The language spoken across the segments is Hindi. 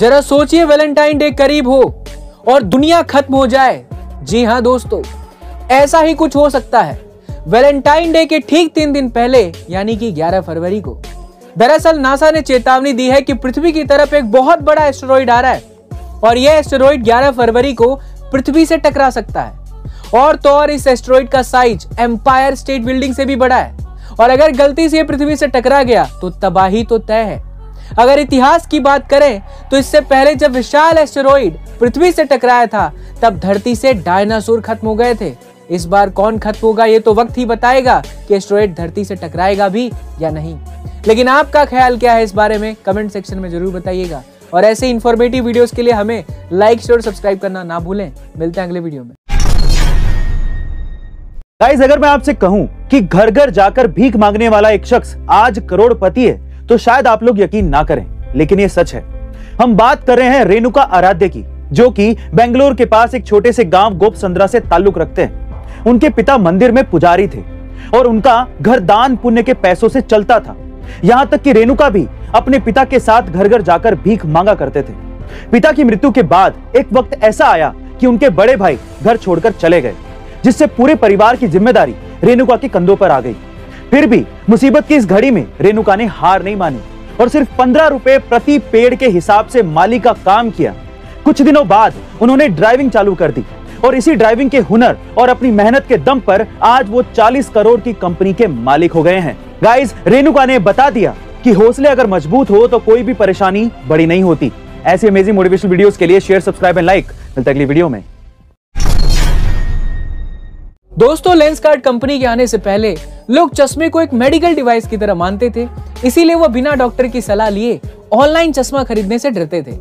जरा सोचिए, वैलेंटाइन डे करीब हो और दुनिया खत्म हो जाए। जी हाँ दोस्तों, ऐसा ही कुछ हो सकता है। वैलेंटाइन डे के ठीक 3 दिन पहले यानी कि 11 फरवरी को दरअसल नासा ने चेतावनी दी है कि पृथ्वी की तरफ एक बहुत बड़ा एस्टेरॉइड आ रहा है और यह एस्टेरॉइड 11 फरवरी को पृथ्वी से टकरा सकता है। और तो और इस एस्टेरॉइड का साइज एम्पायर स्टेट बिल्डिंग से भी बड़ा है और अगर गलती से पृथ्वी से टकरा गया तो तबाही तो तय है। अगर इतिहास की बात करें तो इससे पहले जब विशाल एस्टेरॉइड पृथ्वी से टकराया था तब धरती से डायनासोर खत्म हो गए थे। इस बार कौन खत्म होगा ये तो वक्त ही बताएगा कि एस्टेरॉइड धरती से टकराएगा भी या नहीं। लेकिन आपका ख्याल क्या है इस बारे में कमेंट सेक्शन में जरूर बताइएगा और ऐसे इंफॉर्मेटिव वीडियोस के लिए हमें लाइक शेयर और सब्सक्राइब करना ना भूलें। मिलते हैं अगले वीडियो में। गाइस, अगर मैं आपसे कहूं कि घर घर जाकर भीख मांगने वाला एक शख्स आज करोड़पति है तो शायद आप लोग यकीन ना करें, लेकिन ये सच है। हम बात कर रहे हैं रेणुका आराध्य की, जो कि बेंगलोर के पास एक छोटे से गांव गोपसंद्रा से ताल्लुक रखते हैं। उनके पिता मंदिर में पुजारी थे और उनका घर दान पुण्य के पैसों से चलता था। यहां तक कि रेणुका भी अपने पिता के साथ घर घर जाकर भीख मांगा करते थे। पिता की मृत्यु के बाद एक वक्त ऐसा आया कि उनके बड़े भाई घर छोड़कर चले गए, जिससे पूरे परिवार की जिम्मेदारी रेणुका के कंधों पर आ गई। फिर भी मुसीबत की इस घड़ी में रेणुका ने हार नहीं मानी और सिर्फ 15 रुपए प्रति पेड़ के हिसाब से माली का काम किया। कुछ दिनों बाद उन्होंने ड्राइविंग चालू कर दी और इसी ड्राइविंग के हुनर और अपनी मेहनत के दम पर आज वो 40 करोड़ की कंपनी के मालिक हो गए हैं। गाइस, रेणुका ने बता दिया कि हौसले अगर मजबूत हो तो कोई भी परेशानी बड़ी नहीं होती। ऐसी अमेजिंग मोटिवेशनल वीडियोस के लिए शेयर, सब्सक्राइब एंड लाइक। मिलते हैं अगली वीडियो में। दोस्तों, लेंसकार्ट कंपनी के आने से पहले लोग चश्मे को एक मेडिकल डिवाइस की तरह मानते थे, इसीलिए वो बिना डॉक्टर की सलाह लिए ऑनलाइन चश्मा खरीदने से डरते थे।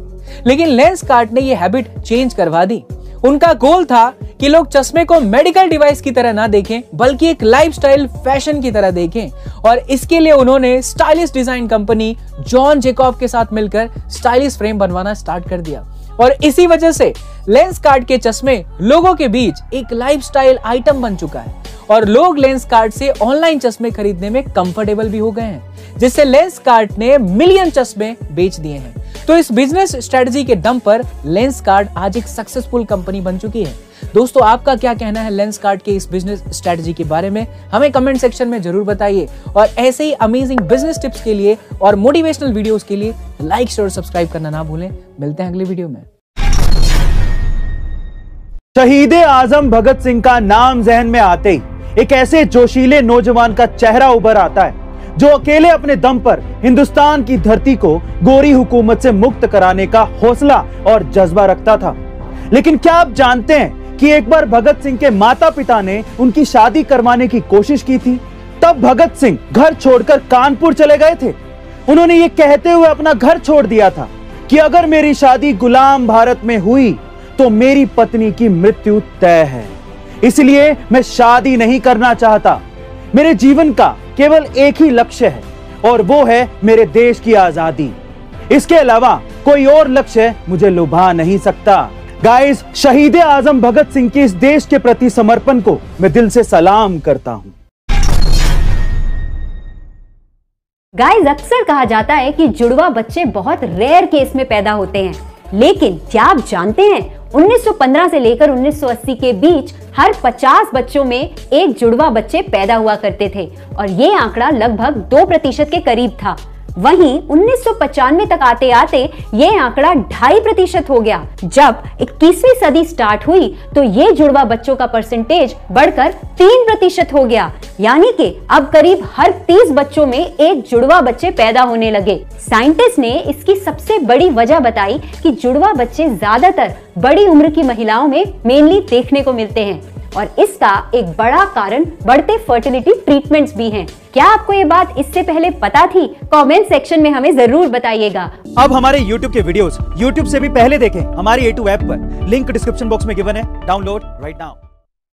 लेकिन लेंसकार्ट ने ये हैबिट चेंज करवा दी। उनका गोल था कि लोग चश्मे को मेडिकल डिवाइस की तरह ना देखें बल्कि एक लाइफस्टाइल फैशन की तरह देखें और इसके लिए उन्होंने stylish design company John Jacob के साथ मिलकर स्टाइलिश फ्रेम बनवाना स्टार्ट कर दिया और इसी वजह से लेंसकार्ट के चश्मे लोगों के बीच एक लाइफस्टाइल आइटम बन चुका है और लोग लेंसकार्ट से ऑनलाइन चश्मे खरीदने में कंफर्टेबल भी हो गए हैं, जिससे लेंसकार्ट ने मिलियन चश्मे बेच दिए हैं। तो इस बिजनेस स्ट्रेटजी के दम पर लेंसकार्ट आज एक सक्सेसफुल कंपनी बन चुकी है। दोस्तों, आपका क्या कहना है लेंसकार्ट के इस बिजनेस स्ट्रेटजी के बारे में हमें कमेंट सेक्शन में जरूर बताइए और ऐसे ही अमेजिंग बिजनेस टिप्स के लिए और मोटिवेशनल वीडियोस के लिए लाइक शेयर और सब्सक्राइब करना ना भूलें। मिलते हैं अगली वीडियो में। शहीद आजम भगत सिंह का नाम जहन में आते ही एक ऐसे जोशीले नौजवान का चेहरा उभर आता है जो अकेले अपने दम पर हिंदुस्तान की धरती को गोरी हुकूमत से मुक्त कराने का हौसला और जज्बा रखता था। लेकिन क्या आप जानते हैं कि एक बार भगत सिंह के माता पिता ने उनकी शादी करवाने की कोशिश की थी। तब भगत सिंह घर छोड़कर कानपुर चले गए थे। उन्होंने ये कहते हुए अपना घर छोड़ दिया था कि अगर मेरी शादी गुलाम भारत में हुई तो मेरी पत्नी की मृत्यु तय है, इसलिए मैं शादी नहीं करना चाहता। मेरे जीवन का केवल एक ही लक्ष्य है और वो है मेरे देश की आजादी। इसके अलावा कोई और लक्ष्य मुझे लुभा नहीं सकता। गाइस, शहीद आजम भगत सिंह के इस देश के प्रति समर्पण को मैं दिल से सलाम करता हूं। गाइस, अक्सर कहा जाता है कि जुड़वा बच्चे बहुत रेयर केस में पैदा होते हैं, लेकिन क्या आप जानते हैं 1915 से लेकर 1980 के बीच हर 50 बच्चों में एक जुड़वा बच्चे पैदा हुआ करते थे और ये आंकड़ा लगभग 2% के करीब था। वहीं 1995 तक आते आते ये आंकड़ा 2.5% हो गया। जब 21वीं सदी स्टार्ट हुई तो ये जुड़वा बच्चों का परसेंटेज बढ़कर 3% हो गया, यानी कि अब करीब हर 30 बच्चों में एक जुड़वा बच्चे पैदा होने लगे। साइंटिस्ट ने इसकी सबसे बड़ी वजह बताई कि जुड़वा बच्चे ज्यादातर बड़ी उम्र की महिलाओं में मेनली देखने को मिलते हैं और इसका एक बड़ा कारण बढ़ते फर्टिलिटी ट्रीटमेंट्स भी हैं। क्या आपको ये बात इससे पहले पता थी? कमेंट सेक्शन में हमें जरूर बताइएगा। अब हमारे YouTube के वीडियोस YouTube से भी पहले देखें हमारी A2 ऐप पर। लिंक डिस्क्रिप्शन बॉक्स में गिवन है। Download right now.